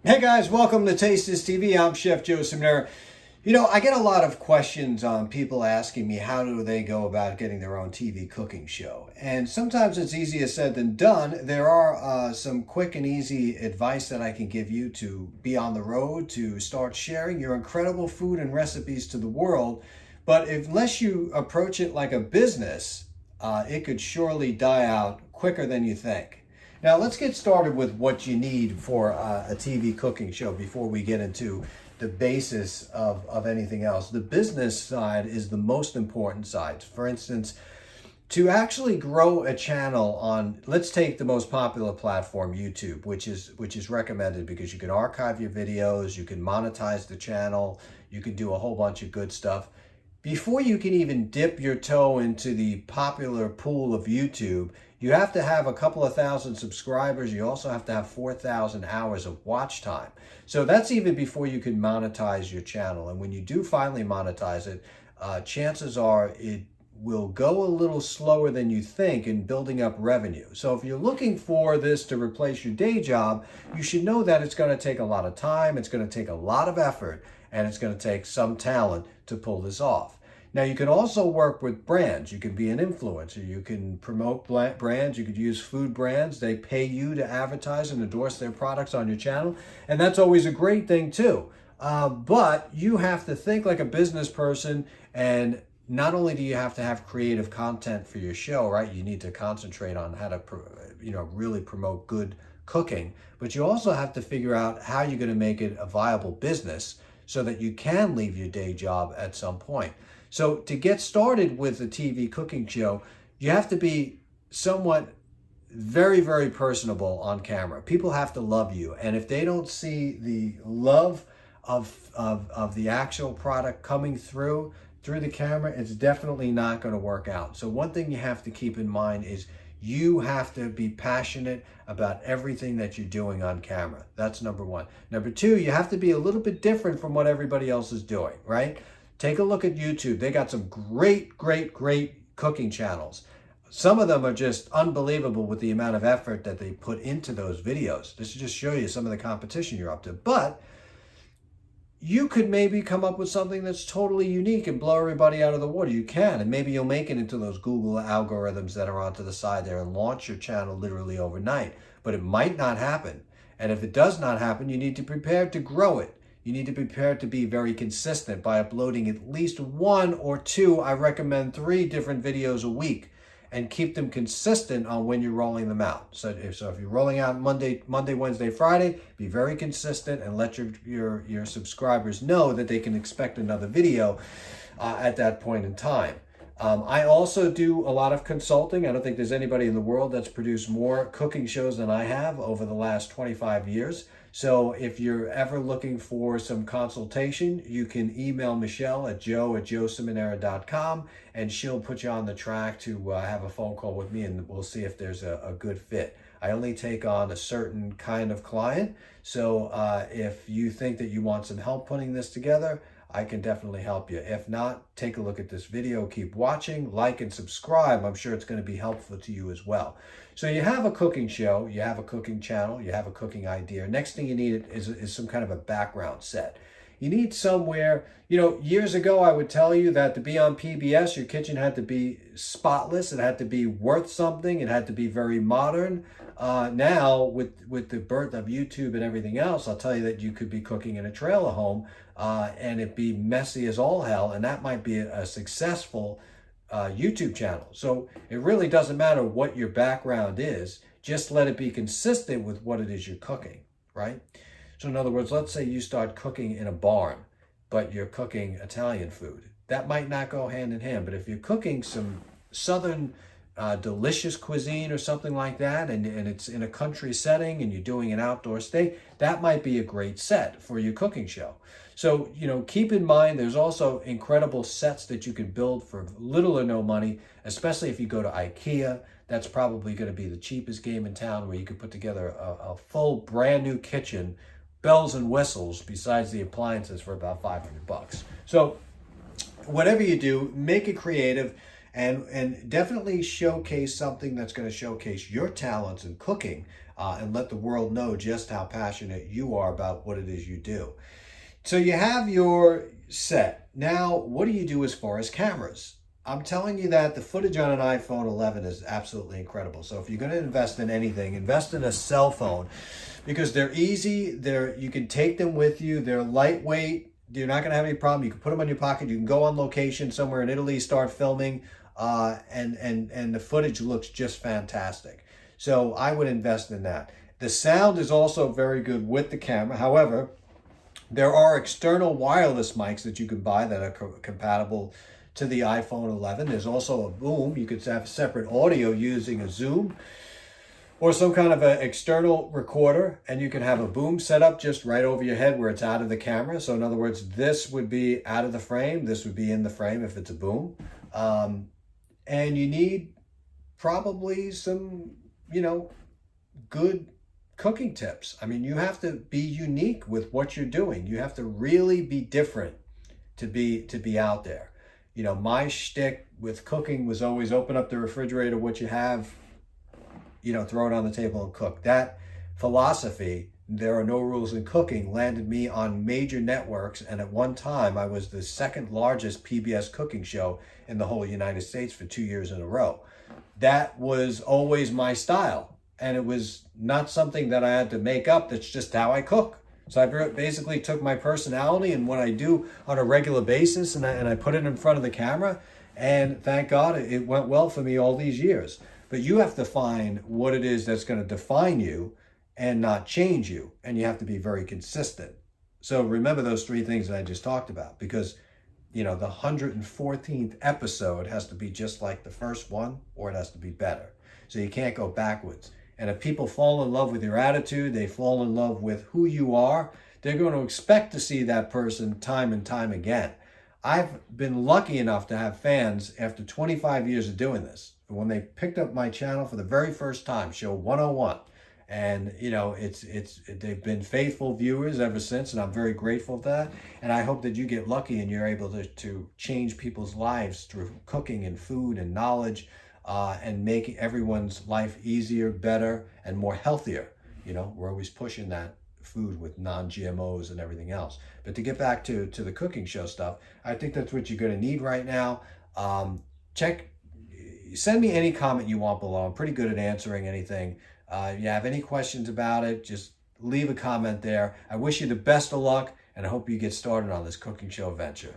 Hey guys, welcome to Taste This TV. I'm Chef Joe Ciminera. I get a lot of questions on people asking me how do they go about getting their own TV cooking show. And sometimes it's easier said than done. There are some quick and easy advice that I can give you to be on the road, to start sharing your incredible food and recipes to the world. But unless you approach it like a business, it could surely die out quicker than you think. Now, let's get started with what you need for a TV cooking show before we get into the basis of anything else. The business side is the most important side. For instance, to actually grow a channel on, let's take the most popular platform, YouTube, which is recommended because you can archive your videos, you can monetize the channel, you can do a whole bunch of good stuff. Before you can even dip your toe into the popular pool of YouTube, you have to have a couple of thousand subscribers. You also have to have 4,000 hours of watch time. So that's even before you can monetize your channel. And when you do finally monetize it, chances are it will go a little slower than you think in building up revenue. So if you're looking for this to replace your day job, you should know that it's going to take a lot of time, it's going to take a lot of effort, and it's going to take some talent to pull this off. Now, you can also work with brands. You can be an influencer. You can promote brands. You could use food brands. They pay you to advertise and endorse their products on your channel. And that's always a great thing, too. But you have to think like a business person. And not only do you have to have creative content for your show, right? You need to concentrate on how to, really promote good cooking. But you also have to figure out how you're going to make it a viable business so that you can leave your day job at some point. So to get started with a TV cooking show, you have to be somewhat very, very personable on camera. People have to love you. And if they don't see the love of the actual product coming through the camera, it's definitely not going to work out. So one thing you have to keep in mind is you have to be passionate about everything that you're doing on camera. That's number one. Number two, you have to be a little bit different from what everybody else is doing, right? Take a look at YouTube. They got some great cooking channels. Some of them are just unbelievable with the amount of effort that they put into those videos. This should just show you some of the competition you're up to. But you could maybe come up with something that's totally unique and blow everybody out of the water. You can, and maybe you'll make it into those Google algorithms that are onto the side there and launch your channel literally overnight. But it might not happen. And if it does not happen, you need to prepare to grow it. You need to prepare to be very consistent by uploading at least 1 or 2, I recommend 3 different videos a week, and keep them consistent on when you're rolling them out. So if you're rolling out Monday, Wednesday, Friday, be very consistent and let your subscribers know that they can expect another video at that point in time. I also do a lot of consulting. I don't think there's anybody in the world that's produced more cooking shows than I have over the last 25 years. So if you're ever looking for some consultation, you can email Michelle at joe@joeciminera.com, and she'll put you on the track to have a phone call with me, and we'll see if there's a good fit. I only take on a certain kind of client. So if you think that you want some help putting this together, I can definitely help you. If not, take a look at this video, keep watching, like and subscribe. I'm sure it's going to be helpful to you as well. So you have a cooking show, you have a cooking channel, you have a cooking idea. Next thing you need is some kind of a background set. You need somewhere, years ago I would tell you that to be on PBS, your kitchen had to be spotless, it had to be worth something, it had to be very modern. Now, with the birth of YouTube and everything else, I'll tell you that you could be cooking in a trailer home and it be messy as all hell, and that might be a successful YouTube channel. So it really doesn't matter what your background is, just let it be consistent with what it is you're cooking, right? So in other words, let's say you start cooking in a barn, but you're cooking Italian food. That might not go hand in hand, but if you're cooking some southern delicious cuisine or something like that, and it's in a country setting and you're doing an outdoor stay, that might be a great set for your cooking show. So, keep in mind, there's also incredible sets that you can build for little or no money, especially if you go to IKEA. That's probably going to be the cheapest game in town, where you could put together a full brand new kitchen, bells and whistles, besides the appliances, for about $500. So whatever you do, make it creative. And definitely showcase something that's going to showcase your talents in cooking and let the world know just how passionate you are about what it is you do. So you have your set. Now, what do you do as far as cameras? I'm telling you that the footage on an iPhone 11 is absolutely incredible. So if you're going to invest in anything, invest in a cell phone, because they're easy. You can take them with you. They're lightweight. You're not going to have any problem. You can put them in your pocket. You can go on location somewhere in Italy, start filming, and the footage looks just fantastic. So I would invest in that. The sound is also very good with the camera. However, there are external wireless mics that you can buy that are compatible to the iPhone 11. There's also a boom. You could have separate audio using a Zoom or some kind of an external recorder, and you can have a boom set up just right over your head where it's out of the camera. So in other words, this would be out of the frame. This would be in the frame if it's a boom. And you need probably some, good cooking tips. I mean, you have to be unique with what you're doing. You have to really be different to be out there. My shtick with cooking was always open up the refrigerator, what you have, throw it on the table and cook. That philosophy, there are no rules in cooking, landed me on major networks. And at one time, I was the second largest PBS cooking show in the whole United States for 2 years in a row. That was always my style. And it was not something that I had to make up. That's just how I cook. So I basically took my personality and what I do on a regular basis, and I put it in front of the camera. And thank God it went well for me all these years. But you have to find what it is that's going to define you and not change you. And you have to be very consistent. So remember those three things that I just talked about, because the 114th episode has to be just like the first one, or it has to be better. So you can't go backwards. And if people fall in love with your attitude, they fall in love with who you are, they're going to expect to see that person time and time again. I've been lucky enough to have fans after 25 years of doing this. When they picked up my channel for the very first time, show 101. And, they've been faithful viewers ever since, and I'm very grateful for that. And I hope that you get lucky and you're able to change people's lives through cooking and food and knowledge, and make everyone's life easier, better, and more healthier. We're always pushing that food with non-GMOs and everything else. But to get back to the cooking show stuff, I think that's what you're going to need right now. Send me any comment you want below. I'm pretty good at answering anything. If you have any questions about it, just leave a comment there. I wish you the best of luck, and I hope you get started on this cooking show venture.